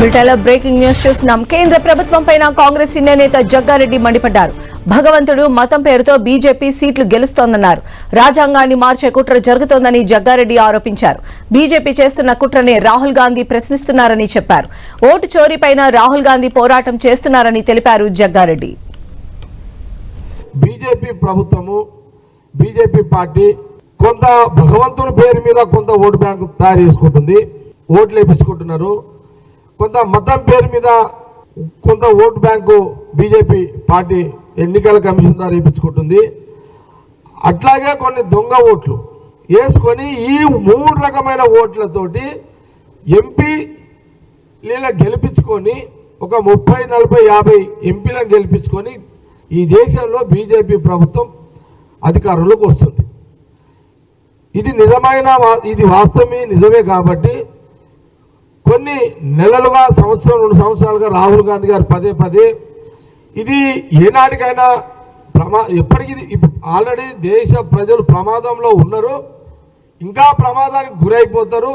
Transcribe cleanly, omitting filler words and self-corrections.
బులెటిన్లో breaking news చూస్తున్నాం. కేంద్ర ప్రభుత్వంపై కాంగ్రెస్ సీనియర్ నేత జగ్గారెడ్డి మండిపడ్డారు. భగవంతుడు మతం పేరుతో బీజేపీ సీట్లు గెలుస్తోందన్నారు. రాజ్యాంగాన్ని మార్చే కుట్ర జరుగుతోందని జగ్గారెడ్డి ఆరోపించారు. బీజేపీ చేస్తున్న కుట్రనే రాహుల్ గాంధీ ప్రశ్నిస్తున్నారని చెప్పారు. ఓటు చోరీపైన రాహుల్ గాంధీ పోరాటం చేస్తున్నారని తెలిపారు జగ్గారెడ్డి. బీజేపీ ప్రభుత్వము బీజేపీ పార్టీ కొంత భగవంతుని పేరు మీద కొంత ఓటు బ్యాంకు తయారు చేసుకుంటుంది, ఓట్లు వేపించుకుంటున్నారు. కొంత మతం పేరు మీద కొంత ఓటు బ్యాంకు బీజేపీ పార్టీ ఎన్నికల కమిషన్ ద్వారా వేయించుకుంటుంది. అట్లాగే కొన్ని దొంగ ఓట్లు వేసుకొని ఈ 3 రకమైన ఓట్లతోటి ఎంపీ గెలిపించుకొని ఒక 30, 40, 50 ఎంపీలను గెలిపించుకొని ఈ దేశంలో బీజేపీ ప్రభుత్వం అధికారంలోకి వస్తుంది. ఇది వాస్తవమే, నిజమే. కాబట్టి కొన్ని నెలలుగా, సంవత్సరం 2 సంవత్సరాలుగా రాహుల్ గాంధీ గారు పదే ఇది ఏనాటికైనా ఎప్పటికీ ఆల్రెడీ దేశ ప్రజలు ప్రమాదంలో ఉన్నారు, ఇంకా ప్రమాదానికి గురైపోతారు.